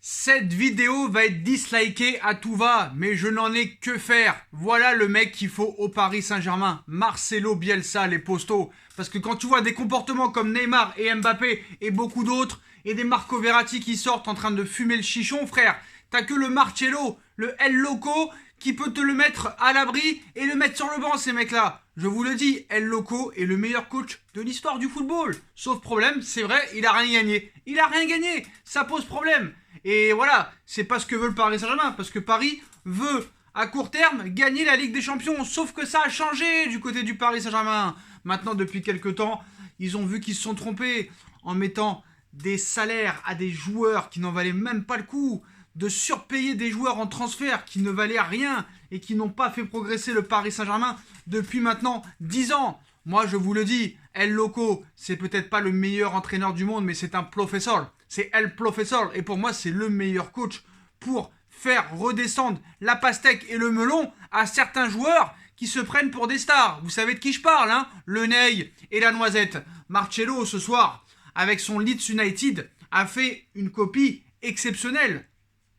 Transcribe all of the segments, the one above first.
Cette vidéo va être dislikée à tout va, mais je n'en ai que faire. Voilà le mec qu'il faut au Paris Saint-Germain. Marcelo Bielsa, les postos. Parce que quand tu vois des comportements comme Neymar et Mbappé et beaucoup d'autres, et des Marco Verratti qui sortent en train de fumer le chichon, frère, t'as que le Marcelo, le El Loco, qui peut te le mettre à l'abri et le mettre sur le banc, ces mecs-là. Je vous le dis, El Loco est le meilleur coach de l'histoire du football. Sauf problème, c'est vrai, il a rien gagné. Il a rien gagné, ça pose problème. Et voilà, c'est pas ce que veut le Paris Saint-Germain, parce que Paris veut, à court terme, gagner la Ligue des Champions. Sauf que ça a changé du côté du Paris Saint-Germain. Maintenant, depuis quelques temps, ils ont vu qu'ils se sont trompés en mettant des salaires à des joueurs qui n'en valaient même pas le coup, de surpayer des joueurs en transfert qui ne valaient rien et qui n'ont pas fait progresser le Paris Saint-Germain depuis maintenant 10 ans. Moi, je vous le dis, El Loco, c'est peut-être pas le meilleur entraîneur du monde, mais c'est un professeur. C'est El Professor. Et pour moi, c'est le meilleur coach pour faire redescendre la pastèque et le melon à certains joueurs qui se prennent pour des stars. Vous savez de qui je parle, hein? Le Ney et la Noisette. Marcelo, ce soir, avec son Leeds United, a fait une copie exceptionnelle.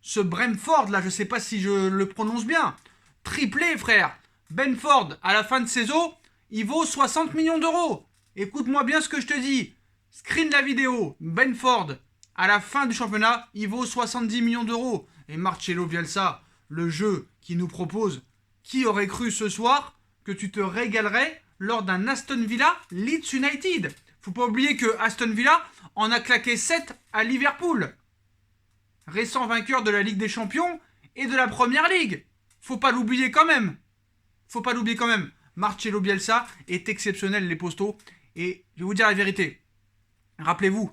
Ce Brentford, là, je sais pas si je le prononce bien. Triplé, frère. Brentford, à la fin de saison, il vaut 60 millions d'euros. Écoute-moi bien ce que je te dis. Screen la vidéo. Brentford, à la fin du championnat, il vaut 70 millions d'euros. Et Marcelo Bielsa, le jeu qu'il nous propose, qui aurait cru ce soir que tu te régalerais lors d'un Aston Villa Leeds United? Faut pas oublier que Aston Villa en a claqué 7 à Liverpool, récent vainqueur de la Ligue des Champions et de la Première Ligue. Faut pas l'oublier quand même. Faut pas l'oublier quand même. Marcelo Bielsa est exceptionnel, les postos. Et je vais vous dire la vérité. Rappelez-vous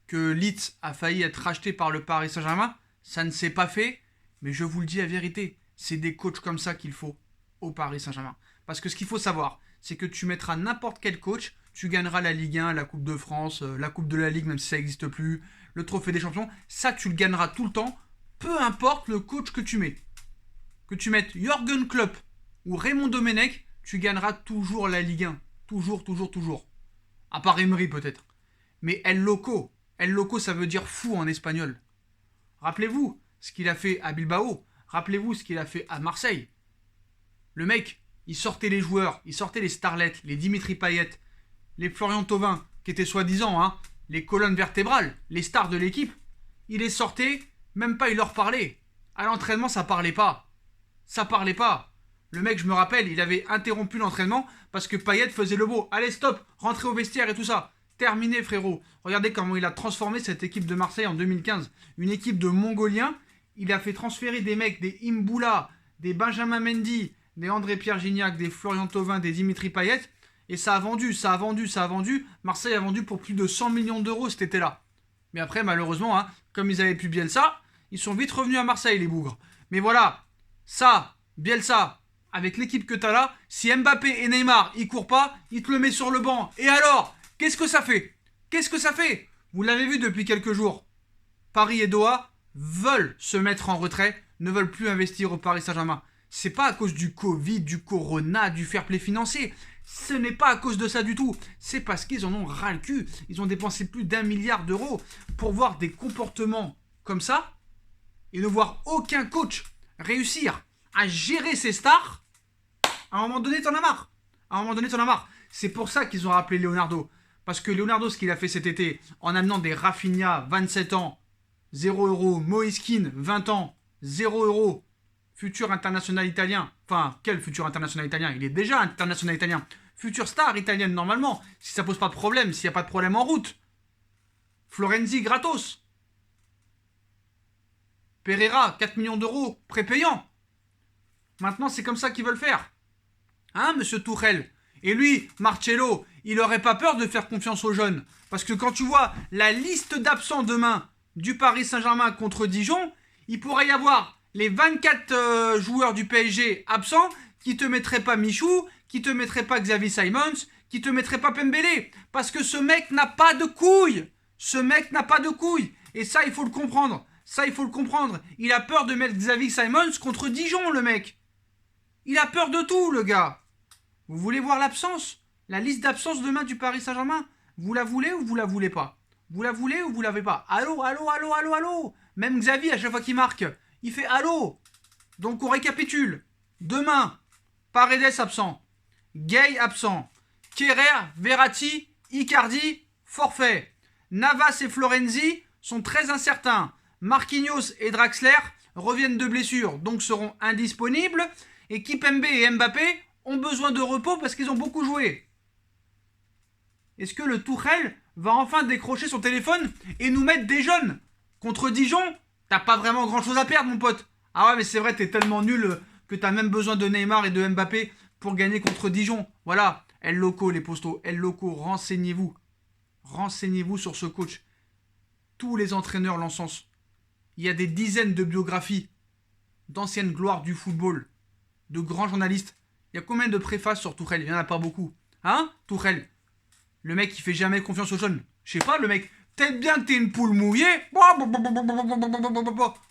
que Leeds a failli être racheté par le Paris Saint-Germain. Ça ne s'est pas fait. Mais je vous le dis la vérité. C'est des coachs comme ça qu'il faut au Paris Saint-Germain. Parce que ce qu'il faut savoir, c'est que tu mettras n'importe quel coach, tu gagneras la Ligue 1, la Coupe de France, la Coupe de la Ligue, même si ça n'existe plus, le Trophée des Champions. Ça, tu le gagneras tout le temps, peu importe le coach que tu mets. Que tu mettes Jürgen Klopp ou Raymond Domenech, tu gagneras toujours la Ligue 1. Toujours, toujours, toujours. À part Emery peut-être. Mais El Loco, ça veut dire fou en espagnol. Rappelez-vous ce qu'il a fait à Bilbao. Rappelez-vous ce qu'il a fait à Marseille. Le mec, il sortait les joueurs, il sortait les starlets, les Dimitri Payet, les Florian Thauvin, qui étaient soi-disant les colonnes vertébrales, les stars de l'équipe. Il les sortait, même pas il leur parlait. À l'entraînement, ça parlait pas. Ça parlait pas. Le mec, je me rappelle, il avait interrompu l'entraînement parce que Payet faisait le beau. Allez, stop, rentrez au vestiaire et tout ça. Terminé, frérot. Regardez comment il a transformé cette équipe de Marseille en 2015. Une équipe de Mongoliens. Il a fait transférer des mecs, des Imboula, des Benjamin Mendy, des André-Pierre Gignac, des Florian Thauvin, des Dimitri Payet. Et ça a vendu. Marseille a vendu pour plus de 100 millions d'euros cet été-là. Mais après, malheureusement, comme ils avaient plus Bielsa, ils sont vite revenus à Marseille, les bougres. Mais voilà, ça, Bielsa, avec l'équipe que t'as là, si Mbappé et Neymar, ils courent pas, il te le met sur le banc. Et alors, qu'est-ce que ça fait? Vous l'avez vu depuis quelques jours. Paris et Doha veulent se mettre en retrait, ne veulent plus investir au Paris Saint-Germain. C'est pas à cause du Covid, du Corona, du fair play financier. Ce n'est pas à cause de ça du tout. C'est parce qu'ils en ont ras le cul. Ils ont dépensé plus d'1 milliard d'euros pour voir des comportements comme ça et ne voir aucun coach réussir à gérer ses stars. À un moment donné, t'en as marre. C'est pour ça qu'ils ont rappelé Leonardo. Parce que Leonardo, ce qu'il a fait cet été, en amenant des Rafinha, 27 ans, 0 euros, Moïse Kean, 20 ans, 0 euros, futur international italien. Enfin, quel futur international italien? Il est déjà international italien. Future star italienne, normalement. Si ça pose pas de problème, s'il n'y a pas de problème en route. Florenzi, gratos. Pereira, 4 millions d'euros, prépayant. Maintenant, c'est comme ça qu'ils veulent faire. Hein, monsieur Tuchel? Et lui, Marcelo, il n'aurait pas peur de faire confiance aux jeunes. Parce que quand tu vois la liste d'absents demain du Paris Saint-Germain contre Dijon, il pourrait y avoir les 24 joueurs du PSG absents qui te mettraient pas Michou, qui te mettraient pas Xavi Simons, qui te mettraient pas Pembele. Parce que ce mec n'a pas de couilles. Et ça, il faut le comprendre. Il a peur de mettre Xavi Simons contre Dijon, le mec. Il a peur de tout, le gars. Vous voulez voir l'absence? La liste d'absence demain du Paris Saint-Germain? Vous la voulez ou vous la voulez pas? Vous la voulez ou vous l'avez pas? Allô, allô, allô, allô, allô. Même Xavi, à chaque fois qu'il marque, il fait allô. Donc on récapitule. Demain, Paredes absent. Gay absent. Kerrer, Verratti, Icardi, forfait. Navas et Florenzi sont très incertains. Marquinhos et Draxler reviennent de blessure, donc seront indisponibles. Et Kipembe et Mbappé ont besoin de repos parce qu'ils ont beaucoup joué. Est-ce que le Tuchel va enfin décrocher son téléphone et nous mettre des jeunes? Contre Dijon, t'as pas vraiment grand chose à perdre, mon pote. Ah ouais, mais c'est vrai, t'es tellement nul que t'as même besoin de Neymar et de Mbappé pour gagner contre Dijon. Voilà, El Loco, les postos, El Loco, renseignez-vous. Renseignez-vous sur ce coach. Tous les entraîneurs l'encensent. Il y a des dizaines de biographies d'anciennes gloires du football, de grands journalistes. Il y a combien de préfaces sur Tuchel? Il n'y en a pas beaucoup. Hein, Tuchel? Le mec qui fait jamais confiance aux jeunes. Je sais pas, le mec, peut-être bien que t'es une poule mouillée.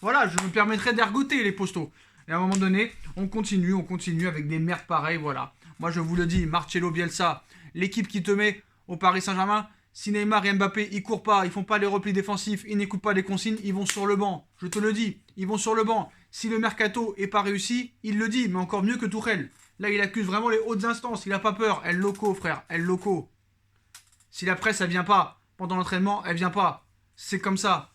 Voilà, je me permettrai d'ergoter les postos. Et à un moment donné, on continue avec des merdes pareilles, voilà. Moi, je vous le dis, Marcelo Bielsa, l'équipe qui te met au Paris Saint-Germain, si Neymar et Mbappé, ils courent pas, ils font pas les replis défensifs, ils n'écoutent pas les consignes, ils vont sur le banc. Je te le dis, ils vont sur le banc. Si le mercato est pas réussi, il le dit, mais encore mieux que Tuchel. Là, il accuse vraiment les hautes instances, il a pas peur. El Loco, frère, El Loco. Si la presse, elle vient pas, pendant l'entraînement, elle vient pas. C'est comme ça.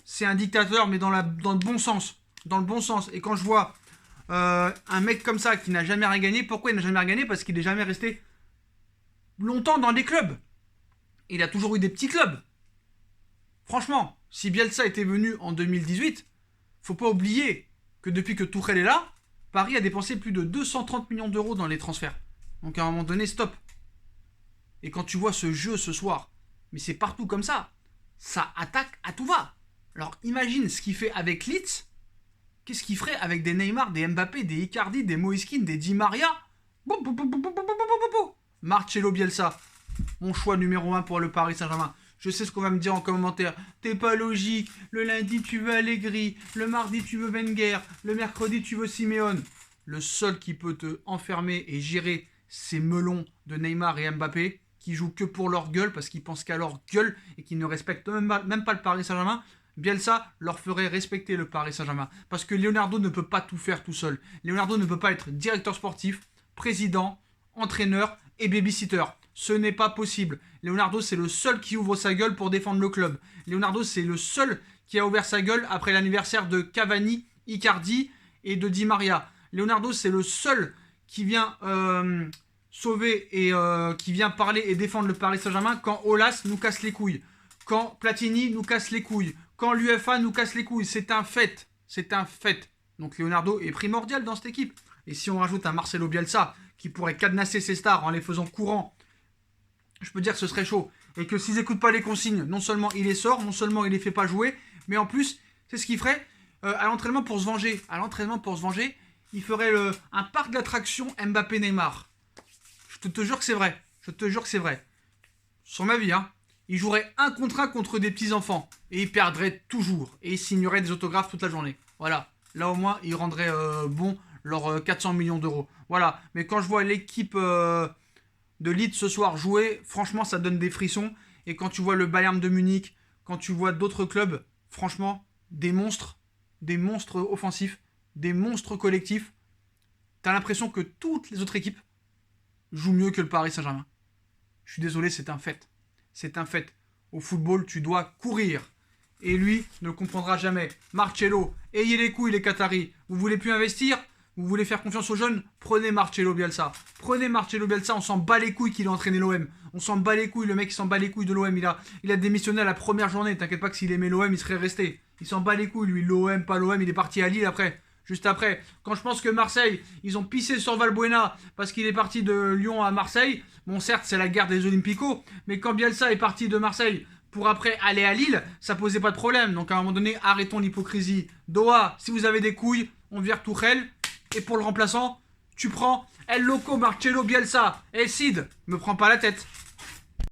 C'est un dictateur, mais dans le bon sens. Dans le bon sens. Et quand je vois un mec comme ça qui n'a jamais rien gagné, pourquoi il n'a jamais rien gagné? Parce qu'il n'est jamais resté longtemps dans des clubs. Il a toujours eu des petits clubs. Franchement, si Bielsa était venu en 2018, faut pas oublier que depuis que Tuchel est là, Paris a dépensé plus de 230 millions d'euros dans les transferts. Donc à un moment donné, stop. Et quand tu vois ce jeu ce soir, mais c'est partout comme ça. Ça attaque à tout va. Alors imagine ce qu'il fait avec Leeds. Qu'est-ce qu'il ferait avec des Neymar, des Mbappé, des Icardi, des Moïskine, des Di Maria? Marcelo Bielsa, mon choix numéro 1 pour le Paris Saint-Germain. Je sais ce qu'on va me dire en commentaire. T'es pas logique. Le lundi, tu veux Allegri. Le mardi, tu veux Wenger. Le mercredi, tu veux Simeone. Le seul qui peut te enfermer et gérer ces melons de Neymar et Mbappé, qui jouent que pour leur gueule, parce qu'ils pensent qu'à leur gueule et qu'ils ne respectent même pas le Paris Saint-Germain, Bielsa leur ferait respecter le Paris Saint-Germain. Parce que Leonardo ne peut pas tout faire tout seul. Leonardo ne peut pas être directeur sportif, président, entraîneur et babysitter. Ce n'est pas possible. Leonardo, c'est le seul qui ouvre sa gueule pour défendre le club. Leonardo, c'est le seul qui a ouvert sa gueule après l'anniversaire de Cavani, Icardi et de Di Maria. Leonardo, c'est le seul qui vient sauver et qui vient parler et défendre le Paris Saint-Germain quand Aulas nous casse les couilles, quand Platini nous casse les couilles, quand l'UEFA nous casse les couilles. C'est un fait. C'est un fait. Donc Leonardo est primordial dans cette équipe. Et si on rajoute un Marcelo Bielsa qui pourrait cadenasser ses stars en les faisant courants, je peux dire que ce serait chaud. Et que s'ils n'écoutent pas les consignes, non seulement il les sort, non seulement il les fait pas jouer, mais en plus, c'est ce qu'il ferait à l'entraînement pour se venger. À l'entraînement pour se venger, il ferait un parc d'attractions Mbappé-Neymar. Je te jure que c'est vrai. Je te jure que c'est vrai. Sur ma vie, hein. Il jouerait un contre un contre des petits-enfants. Et il perdrait toujours. Et il signerait des autographes toute la journée. Voilà. Là, au moins, il rendrait bon leurs 400 millions d'euros. Voilà. Mais quand je vois l'équipe de Leeds ce soir jouer, franchement, ça donne des frissons. Et quand tu vois le Bayern de Munich, quand tu vois d'autres clubs, franchement, des monstres offensifs, des monstres collectifs, t'as l'impression que toutes les autres équipes jouent mieux que le Paris Saint-Germain. Je suis désolé, c'est un fait. C'est un fait. Au football, tu dois courir. Et lui ne le comprendra jamais. Marcelo, ayez les couilles les Qataris. Vous voulez plus investir? Vous voulez faire confiance aux jeunes? Prenez Marcelo Bielsa. Prenez Marcelo Bielsa, on s'en bat les couilles qu'il a entraîné l'OM. On s'en bat les couilles, le mec il s'en bat les couilles de l'OM. Il a démissionné à la première journée. T'inquiète pas que s'il aimait l'OM, il serait resté. Il s'en bat les couilles, lui. L'OM, pas l'OM, il est parti à Lille après. Juste après. Quand je pense que Marseille, ils ont pissé sur Valbuena parce qu'il est parti de Lyon à Marseille. Bon, certes, c'est la guerre des Olympicos. Mais quand Bielsa est parti de Marseille pour après aller à Lille, ça posait pas de problème. Donc à un moment donné, arrêtons l'hypocrisie. Doha, si vous avez des couilles, on vire Tuchel. Et pour le remplaçant, tu prends El Loco Marcelo Bielsa. Et Sid, me prends pas la tête.